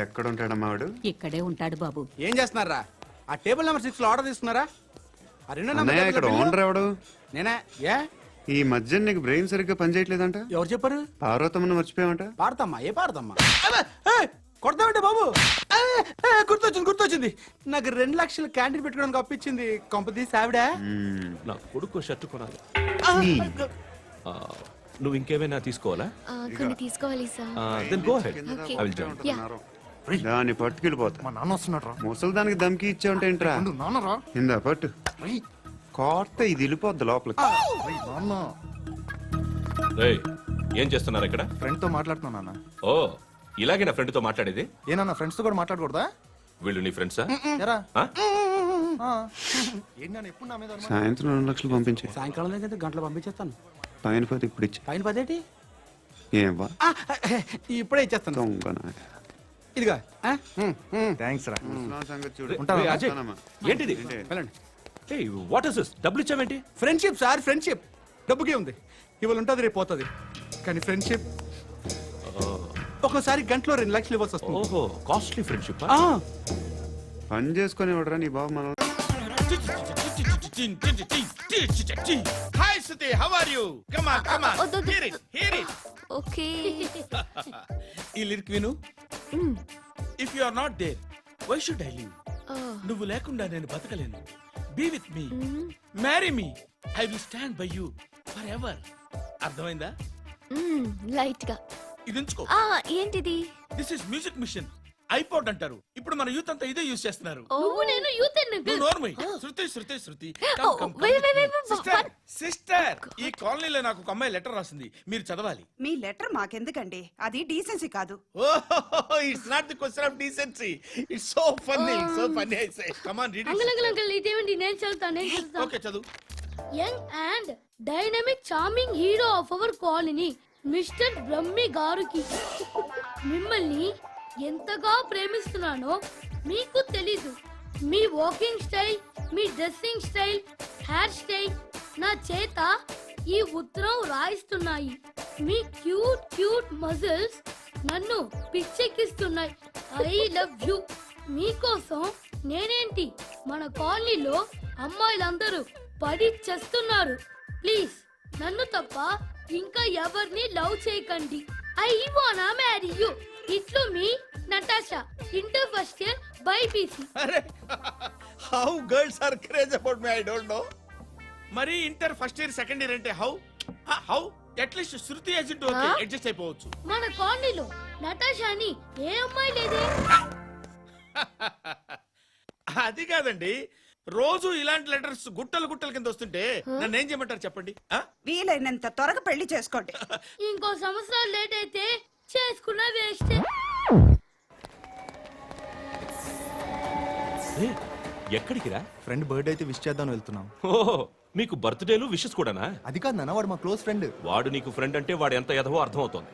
ఎక్కడ ఉంటాడమ్మా వాడు? ఇక్కడే ఉంటాడు బాబు. ఏం చేస్తున్నారా? ఆ టేబుల్ నెంబర్ 6 లో ఆర్డర్ తీసుకున్నారా? ఆ రెండో నెంబర్ ఇక్కడ ఓనర్ ఎవడు? నేనే. ఏ ఈ మధ్య నీకు బ్రెయిన్ సరిగ్గా పనిచేయట్లేదంట. ఎవరు చెప్పారు? పార్వతమ్మను మర్చిపోయామంట. పాడతామ్మా? ఏ పాడతామ్మా? కొడతామంటే బాబు. గుర్తొచ్చింది. నాకు 2 లక్షలు క్యాంటీన్ పెట్టుకోవడానికి అప్పించింది కొంపదీసి ఆవిడ. నా కొడుకు షర్ట్ కొనాలి. నువ్వు ఇంకేమైనా తీసుకోవాలా? కొన్ని తీసుకోవాలి sir. Then go ahead. Okay. I will join. దాన్ని పట్టుకెళ్ళిపోతా. మా నాన్న వస్తున్నాడు రా. ముసలి దానికి దమ్కి ఇచ్చావుంటేంట్రా? నాన్నరా ఇందా పట్టు. కోర్త ఇది వెళ్ళిపోద్ది లోపలికి. నాన్న రేయ్, ఏం చేస్తున్నారు ఇక్కడ? ఫ్రెండ్ తో మాట్లాడుతున్నా నాన్న. ఓ, ఇలాగే నా ఫ్రెండ్ తో మాట్లాడేది? ఏనా ఫ్రెండ్స్ తో కూడా మాట్లాడకూడదా? వీళ్ళు నీ ఫ్రెండ్సా? ఎరా ఆ? ఏంటి నాన్న ఎప్పుడు నా మీద అనుమానం? సాయంత్రం 2 లక్షలు పంపించే. సాయంకాలం దగ్గర గంటలు పంపించేస్తాను. పైన పోతే ఇప్పుడు ఇచ్చే. పైన 10 ఏం వా ఇప్పుడే ఇచ్చేస్తాను. దొంగనా. ఇదిగా థ్యాంక్స్ రా. ముసలాం సంగతి చూడు. రేయ్, అజయ్, ఉంటానమ్మా. ఏంటిది? వెళ్ళండి. ఏయ్, వాట్ ఇస్ దిస్? డబ్బులు ఇచ్చావేంటి? Friendship sir, friendship. డబ్బుకే ఉంది. ఇవాళ ఉంటుంది, రేపు పోతుంది. కానీ ఫ్రెండ్షిప్ ఒక్కోసారి గంటలో 2 లక్షలు ఇవ్వాల్సి వస్తుంది. ఓహో, కాస్ట్లీ ఫ్రెండ్షిప్. పని చేసుకుని ఇవ్వడరా నీ బాబు మనం. Hi Suti, how are you? Come on. Hear it. Okay. ఈ లిరిక్ విను. If you are not there, why should I live? నువ్వు లేకుండా నేను బతకలేను. Be with me. Marry me. I will stand by you forever. అర్థమైందా? Light గా. ఇది ఉంచుకో. ఏంటిది? This is music mission. IPod అంటారు. ఇప్పుడు మన యూత్ అంతా ఇదే యూజ్ చేస్తున్నారు. నేను యూత్ శృతి సిస్టర్, ఈ కాలనీలో నాకు ఒక అమ్మాయి లెటర్ రాసింది, మీరు చదవాలి. మీ లెటర్ మాకెందుకండి? అది డీసెన్సీ కాదు. It's not the question of decency. It's so funny I say. Come on read uncle ఇదేంటి? నేను చదువుతాను. ఓకే, చదువు. Young and dynamic charming hero of our colony mister Brahmi గారికి మిమ్మల్ని ఎంతగా ప్రేమిస్తున్నానో మీకు తెలీదు. మీ వాకింగ్ స్టైల్, మీ డ్రెస్సింగ్ స్టైల్, హెయిర్ స్టైల్ నా చేత ఈ ఉత్తరం రాయిస్తున్నాయి. మీ క్యూట్ మజిల్స్ నన్ను పిచ్చెక్కిస్తున్నాయి. I love you. మీకోసం నేనేంటి, మన కాలనీలో అమ్మాయిలందరూ పడి చేస్తున్నారు. ప్లీజ్ నన్ను తప్ప ఇంకా ఎవరిని లవ్ చేయకండి. ఐ వానా మ్యారీ యూ. ఇట్లు మీ Natasha, inter first year BiPC. అరే, how girls are craze about me, I don't know. మరి inter first year second year అంటే how at least Shruti agent okay, adjust అయిపోవచ్చు. మన కాలనీలో నటాషాని ఏ అమ్మాయి లేదే. అది కాదండి, రోజు ఇలాంటి లెటర్స్ గుట్టల కింద వస్తుంటే నన్ను ఏం చేయమంటారు చెప్పండి? వీలైనంత త్వరగా పెళ్లి చేసుకోండి. ఇంకో సంవత్సరాలు లేట్ అయితే చేసుకున్న వేస్ట్. ఎక్కడికి రా? ఫ్రెండ్ బర్త్డే అయితే విష్ చేద్దాం వెళ్తున్నాం. ఓహో, మీకు బర్త్డేలు విషెస్ కూడానా? అది కాదు నాన్న, వాడు మా క్లోజ్ ఫ్రెండ్. వాడు నీకు ఫ్రెండ్ అంటే వాడు ఎంత ఎదవో అర్థమవుతోంది.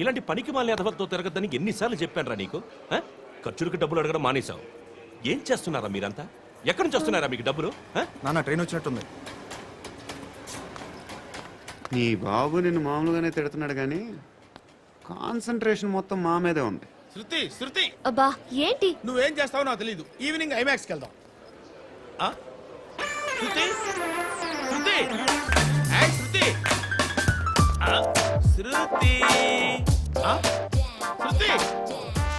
ఇలాంటి పనికి మాలిన ఎదవలతో తిరగద్దని ఎన్నిసార్లు చెప్పానురా నీకు? ఖర్చులకు డబ్బులు అడగడం మానేశావు. ఏం చేస్తున్నారా మీరంతా? ఎక్కడి నుంచి వస్తున్నారా మీకు డబ్బులు? నాన్న ట్రైన్ వచ్చినట్టుంది. నీ బాబు నిన్ను మామూలుగానే తిడుతున్నాడు కానీ కాన్సన్ట్రేషన్ మొత్తం మా మీదే ఉంది. శృతి, అబ్బా ఏంటి? నువ్వేం చేస్తావో నాకు తెలీదు. ఈవినింగ్ ఐమాక్స్ కి వెళ్దాం. శృతి శృతి శృతి శృతి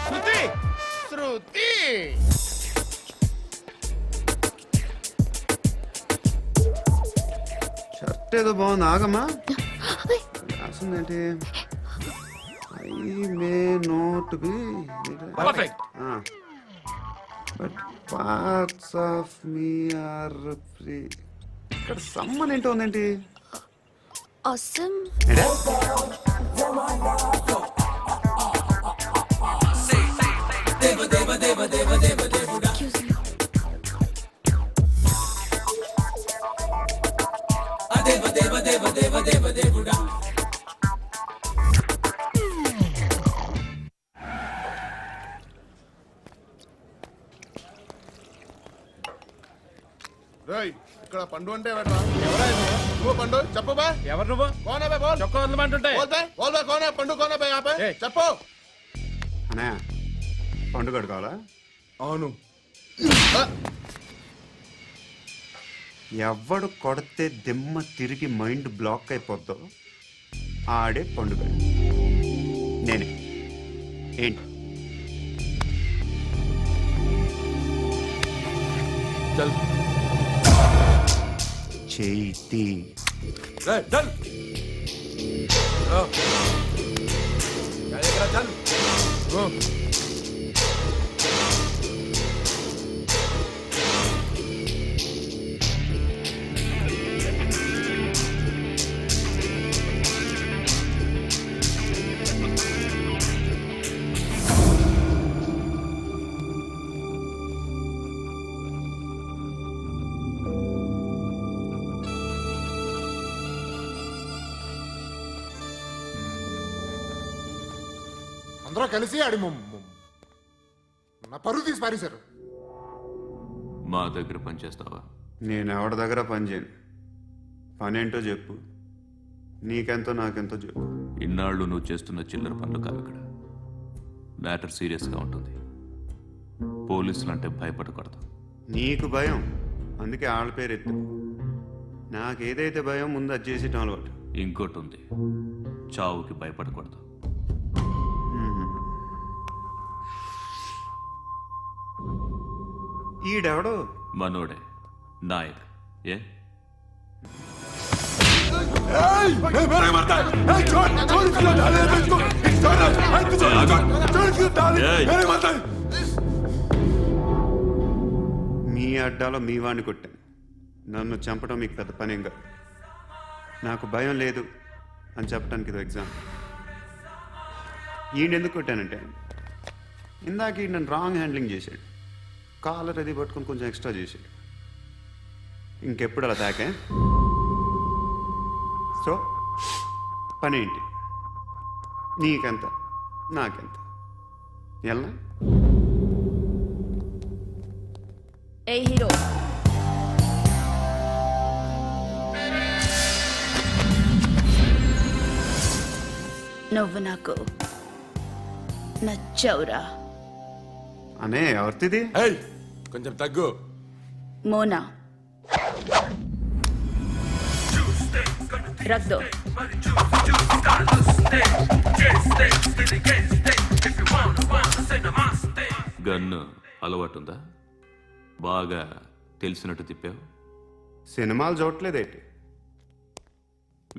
శృతి శృతి. షర్ట్ ఏదో బాగుంది, ఆగమ్మా. రాసిందేంటి? I may not be perfect. But parts of me are free. ఇక్కడ సమ్మన్ ఏంటో ఉందేంటి? awesome. Excuse me. ఇక్కడ పండు అంటే ఎవరా? నువ్వు పండు చెప్పు బా. ఎవరు నువ్వు? కోనే బే బోల్. చొక్కా వదలమంటుంటే బోల్ బే కోనే పండు కోనే బే చెప్పు. అన్నయ్య పండుగ కావాలా? అవును. ఎవడు కొడితే దిమ్మ తిరిగి మైండ్ బ్లాక్ అయిపోద్దో ఆడే పండుగ. నేనే. ఏంటి? చల్ చేతి చల్ అందరూ కలిసి ఆడి నా పరువు తీసి పారేశారు. మా దగ్గర పనిచేస్తావా? నేను ఎవరి దగ్గర పని చేయను. పని ఏంటో చెప్పు. నీకెంతో నాకెంతో చెప్పు. ఇన్నాళ్ళు నువ్వు చేస్తున్న చిల్లర పనులు కావు ఇక్కడ. మ్యాటర్ సీరియస్గా ఉంటుంది. పోలీసులు అంటే భయపడకూడదు. నీకు భయం, అందుకే ఆళ్ళ పేరు ఎత్తు. నాకేదైతే భయం ముందు అది చేసేటం అలవాటు. ఇంకోటి ఉంది, చావుకి భయపడకూడదు. ఈడెవడో మనోడే నాయక్. ఏ మీ అడ్డాలో మీ వాడిని కొట్టాను. నన్ను చంపడం మీకు పెద్ద పనేం కాదు. నాకు భయం లేదు అని చెప్పడానికి ఇది ఎగ్జామ్. ఈయన ఎందుకు కొట్టానంటే ఇందాక ఈయన నన్ను రాంగ్ హ్యాండ్లింగ్ చేశాడు. కాలర్ అది పట్టుకొని కొంచెం ఎక్స్ట్రా చేశాడు. ఇంకెప్పుడు అలా తాకే. సో పని ఏంటి? నీకెంత నాకెంత ఎలా? ఏ హీరో, నువ్వు నాకు నచ్చవురా. అనే ఎవరిది? కొంచెం తగ్గు. మోనా రక్ దో. గన్ను అలవాటుందా? బాగా తెలిసినట్టు తిప్పావు. సినిమాలు చూడట్లేదేంటి?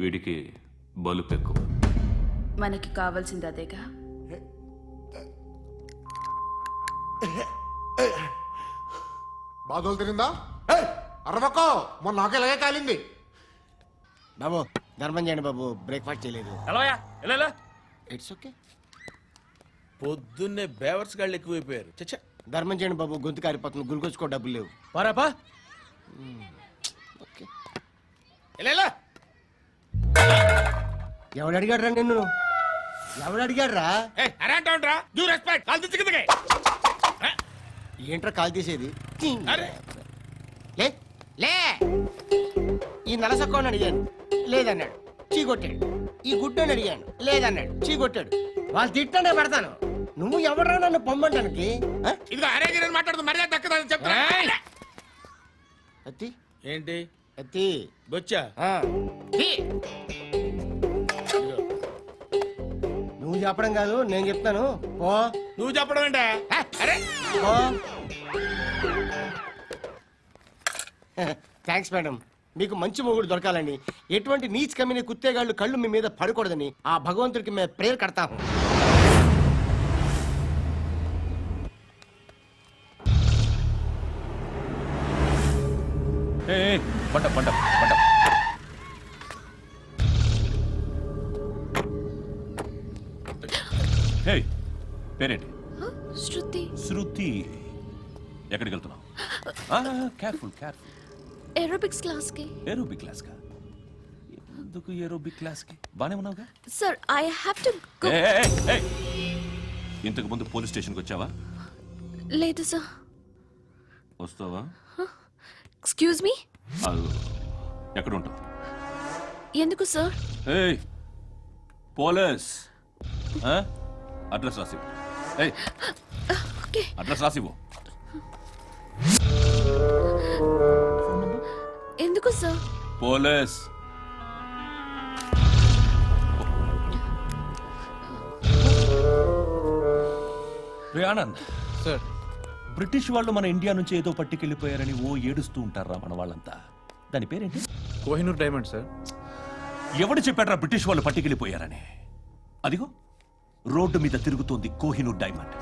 వీడికి బలుపు ఎక్కువ. మనకి కావాల్సింది అదేగా. బాధలు తిరిందా? అరవకో, మొన్న నాకు ఇలాగే కాలింది. బాబు ధర్మం చేయండి బాబు, బ్రేక్ఫాస్ట్ చేయలేదు. It's okay. పొద్దున్నే బేవర్స్ గాళ్ళు ఎక్కువైపోయారు. చచ్చా, ధర్మం చేయండి బాబు, గొంతు కారిపోతుంది, గురికొచ్చుకో డబ్బులు లేవు. పారాపా. ఓకే. ఎలా ఎవడు అడిగాడు రా నిన్ను? ఎవడు అడిగాడు రా? అరే అంటావుంట్రా, డ్యూ రెస్పెక్ట్. కాల్ తెచ్చి కిందకి. ఏంట్రా కాల్ తీసేది? అరే లే లే. ఈ నలసక్కని అడిగాను, లేదన్నాడు, చీ కొట్టాడు. ఈ గుడ్డని అడిగాను, లేదన్నాడు, చీ కొట్టాడు. వాళ్ళు తిట్టానే పెడతాను. నువ్వు ఎవడరా నన్ను పొమ్మంటానికి? ఇదిగో అరే గిరని మాట్లాడుతూ మర్యాద దక్కదని చెప్తా. అత్తి ఏంటి అత్తి బొచ్చా? తీ. నువ్వు చెప్పడం కాదు, నేను చెప్తాను. పో నువ్వు చెప్పడం ఏంటా? అరే పో. Thanks madam. మీకు మంచి మొగుడు దొరకాలని, ఎటువంటి నీచ్ కమ్మిన కుత్తేగాళ్ళు కళ్ళు మీ మీద పడకూడదని ఆ భగవంతుడికి మేము ప్రేయర్ కడతాము. పంట పంట పంట. హే, పేరేంటి? శృతి. శృతి. ఎక్కడికి వెళ్తున్నావు? Careful careful. ఏరోబిక్స్ క్లాస్ కి. ఏరోబిక్ క్లాస్ కా? ఎందుకు ఏరోబిక్ క్లాస్ కి? బానే ఉన్నావుగా? Sir, I have to go. ఇంతకు ముందు పోలీస్ స్టేషన్కి వచ్చావా? లేదు సార్. వస్తావా? Excuse me. ఎక్కడ ఉంటావు? ఎందుకు సార్? ఏయ్, పోలీస్. అడ్రస్ రాసి. ఏయ్, ఓకే అడ్రస్ రాసివ్వు. ఎందుకు సార్? పోలీస్. రే ఆనంద్ సార్ బ్రిటిష్ వాళ్ళు మన ఇండియా నుంచి ఏదో పట్టుకెళ్ళిపోయారని ఓ ఏడుస్తూ ఉంటారా మన వాళ్ళంతా. దాని పేరేంటి? Kohinoor diamond sir. ఎవడు చెప్పాడ్రా బ్రిటిష్ వాళ్ళు పట్టుకెళ్ళిపోయారని? అదిగో రోడ్డు మీద తిరుగుతోంది కోహినూర్ డైమండ్.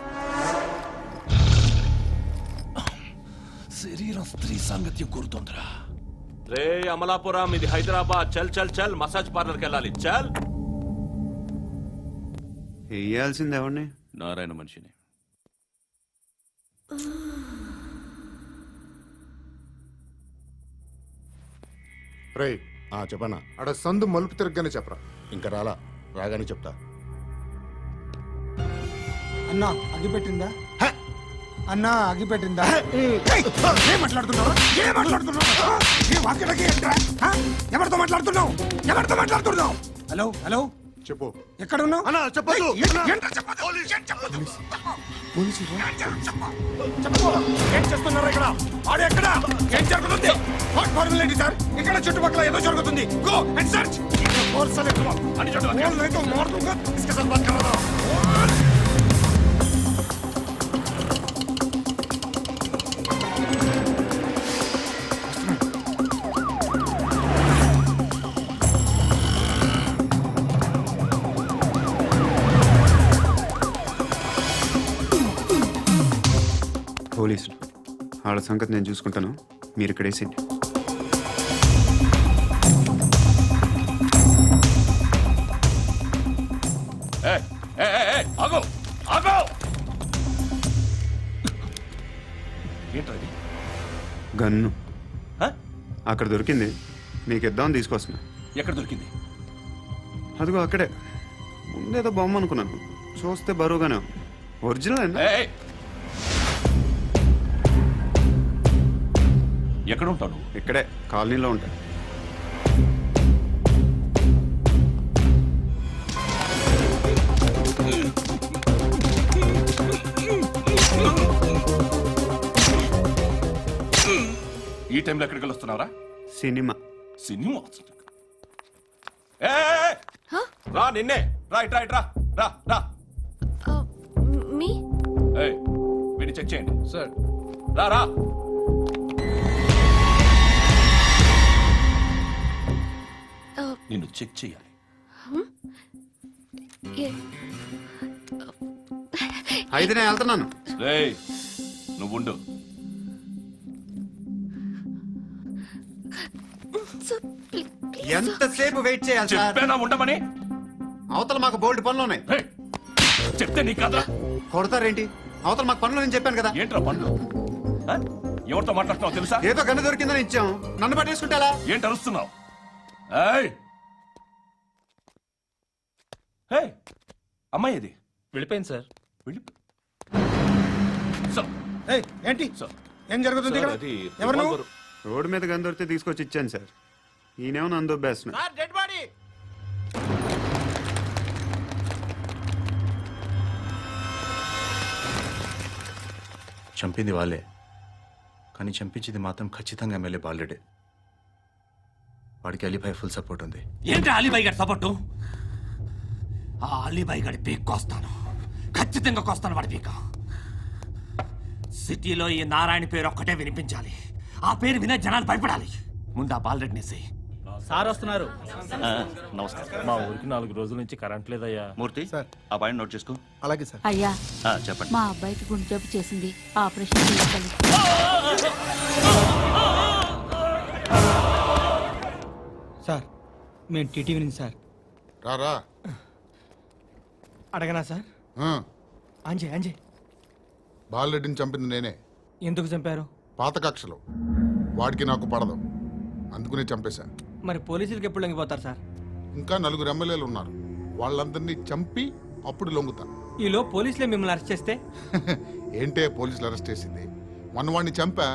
శరీరం స్త్రీ సాంగత్యం కోరుతోందిరా. రే అమలాపురం, ఇది హైదరాబాద్. చల్ చల్ చల్, మసాజ్ పార్లర్కి వెళ్ళాలి. చల్. వేయాల్సింది ఎవరిని? నారాయణ మనిషిని. రే చెప్పనా అడ సందు మలుపు తిరగగానే చెప్పరా. ఇంకా రాగానే చెప్తా. అన్నా అగిపెట్టిందా? అన్నా అగిపెట్టిందా? ఏం మాట్లాడుతున్నావు? ఎవరితో మాట్లాడుతున్నావు? ఎవరితో మాట్లాడుతున్నావు? హలో హలో చెప్పు. ఎక్కడ ఉన్నావు? అన్నా చెప్పదు. ఏం చేస్తున్నారు ఇక్కడ? ఆడు ఎక్కడ? ఏం జరుగుతుంది? వాట్ ఫార్ములేంటి సార్? ఇక్కడ చుట్టుపక్కల ఏదో జరుగుతుంది. Go and search. పోలీసులు వాళ్ళ సంగతి నేను చూసుకుంటాను, మీరు ఇక్కడ వేసేయండి. ఆగో ఆగో. ఏంటది? గన్ను హ? అక్కడ దొరికింది, మీకు ఇద్దామని తీసుకొస్తున్నా. ఎక్కడ దొరికింది? అదిగో అక్కడే. ముందేదో బొమ్మ అనుకున్నాను, చూస్తే బరువుగానే ఉంది. ఒరిజినల్ అండి. ఎక్కడ ఉంటావు నువ్వు? ఇక్కడే కాలనీలో ఉంటాయి. ఈ టైంలో ఎక్కడికి వస్తున్నావురా? సినిమా. సినిమా? ఏయ్! రా నిన్నే. రా ఇట్రా ఇట్రా. రా రా. మీ ఏయ్, వీడిని చెక్ చేయండి. సార్ రా రా. నిన్ను చెక్ చేయాలి. అయితే నేను వెళ్తున్నాను. రేయ్, నువ్వు ఉండు. ఎంతసేపు వెయిట్ చేయాలి సార్? చెప్పేనా ఉండమని? అవతల మాకు బోల్డ్ పనులు ఉన్నాయి. ఏయ్, చెప్తే నీ కదా కొడతారేంటి? అవతల మాకు పనులు నేను చెప్పాను కదా. ఏంట్రా పండ్లు? ఆ? ఎవరితో మాట్లాడుతున్నావు తెలుసా? ఏదో గన్ను దొరికిందని ఇచ్చాం, నన్ను పట్టేసుకుంటా. ఏంటి అరుస్తున్నావు? ఏయ్! ఏయ్! అమ్మాయి ఇది వెళ్ళిపోయింది సార్. వెళ్ళి సార్, ఏంటి సార్, ఏం జరుగుతుంది ఇక్కడ? అది ఎవరు నువ్వు? రివాల్వర్. రోడ్డు మీద గన్ను దొరికితే తీసుకొచ్చి ఇచ్చాను సార్. ఈయనేమో నన్ను దొబ్బేస్తున్నా. Sir dead body. చంపింది వాళ్ళే, కానీ చంపించింది మాత్రం ఖచ్చితంగా ఎమ్మెల్యే బాలుడే. వాడికి అలీభాయ్ ఫుల్ సపోర్ట్ ఉంది. ఏంటి అలీబాయి గారి సపోర్టు? ఆ అలీబాయి గారి పీక్ కోస్తాను, ఖచ్చితంగా కోస్తాను వాడి పీక. సిటీలో ఈ నారాయణ పేరు ఒక్కటే వినిపించాలి. ఆ పేరు వినే జనాలు భయపడాలి. ముందు ఆ బాలరెడ్డిని వేసేయ్. సార్ వస్తున్నారు. నమస్కారం. మా ఊరికి 4 రోజుల నుంచి కరెంట్ లేదయ్యా. మూర్తి, సార్. ఆ పాయింట్ నోట్ చేసుకో. అలాగే సార్. అయ్యా, చెప్పండి. మా అబ్బాయికి గుండె జబ్బు చేసింది, ఆపరేషన్ చేయాలి. సార్ మేము టీటీవీ నుంచి సార్. రా అడగనా సార్? అంజయ్ బాలరెడ్డిని చంపింది నేనే. ఎందుకు చంపారు? పాత కక్షలు. వాడికి నాకు పడదు, అందుకునే చంపేశా. మరి పోలీసులకి ఎప్పుడు లొంగిపోతారు సార్? ఇంకా 4 ఎమ్మెల్యేలు ఉన్నారు, వాళ్ళందరినీ చంపి అప్పుడు లొంగుతా. ఈలో పోలీసులే మిమ్మల్ని అరెస్ట్ చేస్తే? ఏంటే పోలీసులు అరెస్ట్ చేసింది? మన వాడిని చంపా,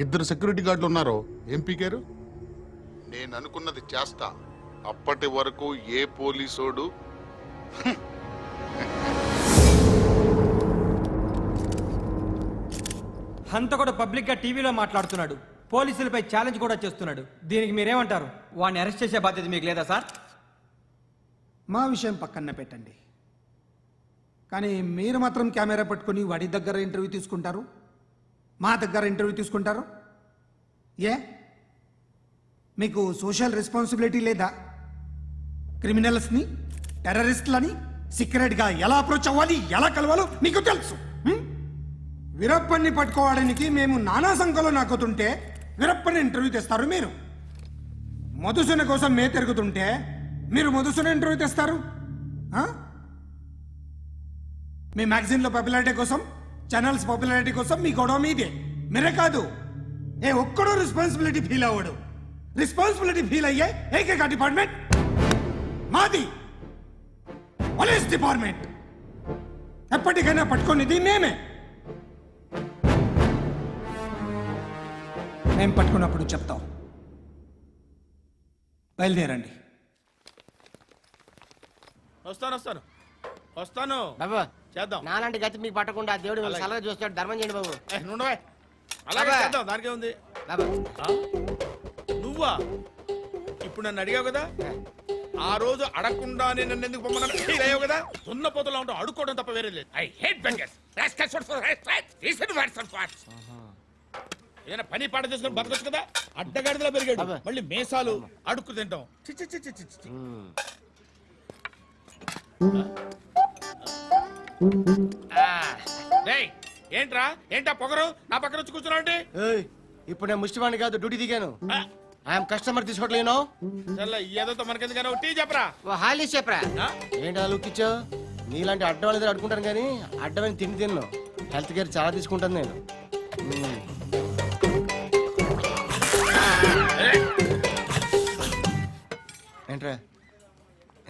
2 సెక్యూరిటీ గార్డులు ఉన్నారు, ఏం పీకారు? నేను అనుకున్నది చేస్తా. అప్పటి వరకు ఏ పోలీసోడు హంతకుడు పబ్లిక్ గా టీవీలో మాట్లాడుతున్నాడు, పోలీసులపై ఛాలెంజ్ కూడా చేస్తున్నాడు. దీనికి మీరేమంటారు? వాడిని అరెస్ట్ చేసే బాధ్యత మీకు లేదా సార్? మా విషయం పక్కన పెట్టండి, కానీ మీరు మాత్రం కెమెరా పట్టుకొని వాడి దగ్గర ఇంటర్వ్యూ తీసుకుంటారు, మా దగ్గర ఇంటర్వ్యూ తీసుకుంటారు. ఏ మీకు సోషల్ రెస్పాన్సిబిలిటీ లేదా? క్రిమినల్స్ని, టెర్రరిస్టులని సీక్రెట్గా ఎలా అప్రోచ్ అవ్వాలి, ఎలా కలవాలో మీకు తెలుసు. వీరప్పన్ని పట్టుకోవడానికి మేము నానా సంఖ్యలో నాకుతుంటే వీరప్పని ఇంటర్వ్యూ తెస్తారు మీరు. మధుసూన కోసం మే తిరుగుతుంటే మీరు మధుసూన ఇంటర్వ్యూ తెస్తారు. మీ మ్యాగజైన్లో పాపులారిటీ కోసం, ఛానల్స్ పాపులారిటీ కోసం మీ గొడవ మీదే. మీరే కాదు, ఏ ఒక్కడో రెస్పాన్సిబిలిటీ ఫీల్ అవ్వడు. రెస్పాన్సిబిలిటీ ఫీల్ అయ్యే ఏకైక డిపార్ట్మెంట్ మాది, పోలీస్ డిపార్ట్మెంట్. ఎప్పటికైనా పట్టుకునేది మేమే. మేము పట్టుకున్నప్పుడు చెప్తాం. బయలుదేరండి. వస్తాను బాబు చేద్దాం. నాలాంటి గతి మీకు పట్టకుండా దేవుడు మిమ్మల్ని సలహా చూస్తాడు. ధర్మం చేయండి బాబు. నుండవే అలాగే అబ్బా. చేద్దాం, దానికే ఉంది. బాబు నువ్వా ఇప్పుడు నన్ను అడిగావు కదా, ఆ రోజు అడగకుండానే నన్ను ఎందుకు పొమ్మన్నా ఫీల్ అయ్యావు కదా. సున్న పోతలో ఉంటావు, అడుక్కోవడం తప్ప వేరే లేదు. I hate bangers. ఏదైనా పని పాట చేసుకుని బతకొచ్చు కదా. అడ్డగాడిదలా పెరిగాడు, అబ్బా. మళ్ళీ మేసాలు అడుక్కు తింటాం. చి చి చి చి చి చి. రేయ్, ఏంటా పొగరు నా పక్కన వచ్చి కూర్చున్నావు అంటే? ఏయ్, ఇప్పుడు నేను ముష్టివాణి కాదు, డ్యూటీ దిగాను. ఐఎమ్ కస్టమర్ తీసుకోవట్లేను. ఏదో మనకెందుకైనా టీ చెప్పరా. ఓ హాలీ చెప్పరా. ఆ? ఏంటి అలా లుక్ ఇచ్చావు? నీలాంటి అడ్డం వాళ్ళ దగ్గర అడుకుంటాను కానీ అడ్డమైన తిండి తిన్ను. హెల్త్ కేర్ చాలా తీసుకుంటాను నేను. ఏంట్రా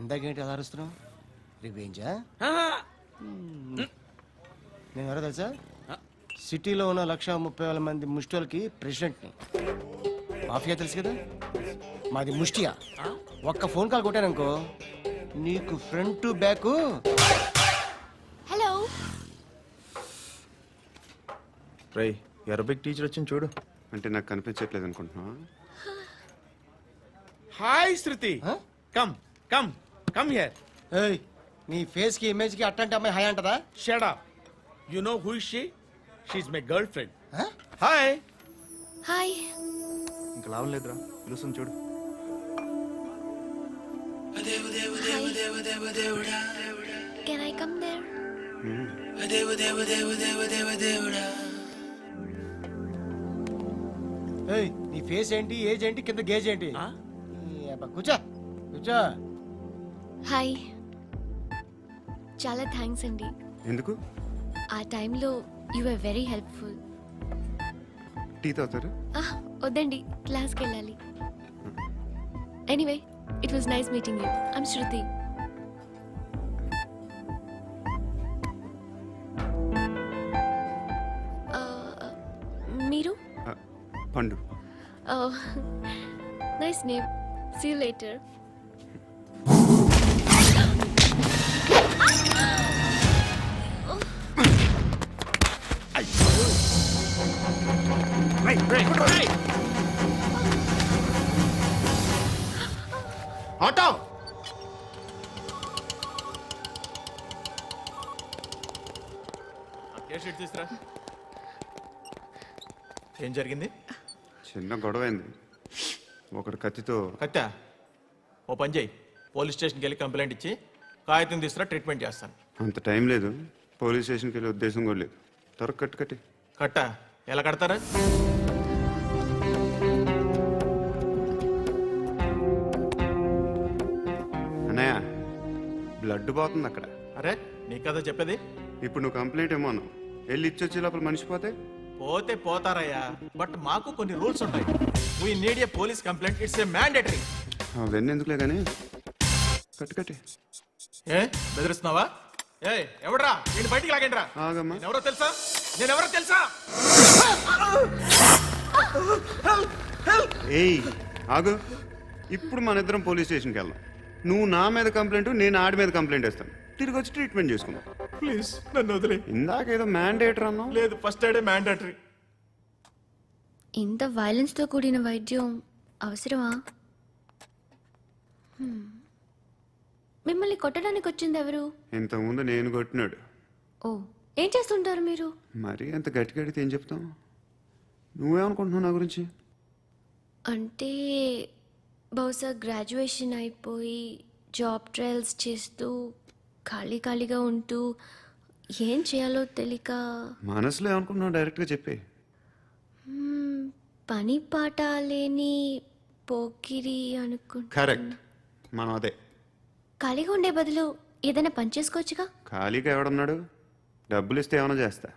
ఎందాకేంటి అలా అరుస్తున్నావు? రివేంజా? నేను ఎవరో తెలుసా? సిటీలో ఉన్న 130,000 మంది ముష్టిలకి ప్రెసిడెంట్ని. మాఫియా తెలుసు కదా, మాది ముష్టియా. ఒక్క ఫోన్ కాల్ కొట్టాననుకో నీకు ఫ్రంట్ టు బ్యాక్. హలో. రై అరబిక్ టీచర్ వచ్చింది చూడు. అంటే నాకు కనిపించట్లేదు అనుకుంటున్నా. Hi Shruti, come come come here. ఏయ్, నీ ఫేస్ కి ఇమేజ్ కి అట్టంటే అమ్మాయి హాయ్ అంటదా? Shut up. You know who is she? She is my girlfriend. Hi. Hi. ఇంకా లాభం లేదురా, పిలుస్తుంది చూడు. Can I come there? ఏయ్, నీ ఫేస్ ఏంటి, ఏజ్ ఏంటి, కింద గేజ్ ఏంటి? ఈ అబ్బా, కూర్చో కూర్చో. హాయ్. చాలా థ్యాంక్స్ అండి. ఎందుకు? ఆ టైంలో you are very helpful. Tea తాగుతారు? వద్దండి, క్లాస్కి వెళ్ళాలి. Anyway, it was nice meeting you. I'm Shruti. మీరు? Pandu. Nice name. See you later. Auto. తీసురా. ఏం జరిగింది? చిన్న గొడవ అయింది. ఒకడు కత్తితో. కత్తా? ఓ పని చేయి, పోలీస్ స్టేషన్కి వెళ్ళి కంప్లైంట్ ఇచ్చి కాగితం తీసుకురా, ట్రీట్మెంట్ చేస్తాను. అంత టైం లేదు, పోలీస్ స్టేషన్కి వెళ్ళే ఉద్దేశం కూడా లేదు. త్వరగా కట్టి. కట్టా? ఎలా కడతారా? అన్నయ్య, బ్లడ్ పోతుంది అక్కడ. అరే నీ కదా చెప్పేది. ఇప్పుడు నువ్వు కంప్లైంట్ ఏమో అన్నావు, వెళ్ళి ఇచ్చొచ్చే లోపల మనిషి పోతే? పోతే పోతారయ్యా, బట్ మాకు కొన్ని రూల్స్ ఉంటాయి. We need a police complaint, it's a mandatory. అవన్నీ ఎందుకులే కానీ కట్టి. ఏ బెదిరిస్తున్నావా? ఏ ఎవడ్రా నేను బయటికి లాగండి రా. ఆగమ్మా. నేనెవరో తెలుసా? నేనెవరో తెలుసా? ఏయ్ ఆగు, ఇప్పుడు మన ఇద్దరం పోలీస్ స్టేషన్కి వెళ్దాం. నువ్వు నా మీద కంప్లైంట్, నేను ఆడి మీద కంప్లైంట్ వేస్తాను. తిరిగి వచ్చి ట్రీట్మెంట్ చేసుకుందాం. ప్లీజ్ నన్ను వదిలే. ఇందాక ఏదో మ్యాండేటర్ అన్నావు. లేదు, ఫస్ట్ ఎయిడే మ్యాండేటరీ. ఇంత వైలెన్స్తో కూడిన వైద్యం అవసరమా? మిమ్మల్ని కొట్టడానికి వచ్చింది ఎవరు? ఇంతకుముందు నేను కొట్టినాడు. ఓ, ఏం చేస్తుంటారు మీరు? మరీ అంత గట్టిగా అడిగితే ఏం చెప్తాం? నువ్వేమనుకుంటున్నావు నా గురించి? అంటే బహుశా గ్రాడ్యుయేషన్ అయిపోయి జాబ్ ట్రయల్స్ చేస్తూ ఖాళీగా ఉంటూ ఏం చేయాలో తెలియక మనసులో ఏమనుకుంటున్నావు డైరెక్ట్గా చెప్పే. పని పాట లేని పోకిరి అనుకుంటా. కరెక్ట్, మనం అదే. ఖాళీగా ఉండే బదులు ఏదైనా పని చేసుకోవచ్చుగా. ఖాళీగా ఎవడున్నాడు? డబ్బులు ఇస్తే ఏమైనా చేస్తా.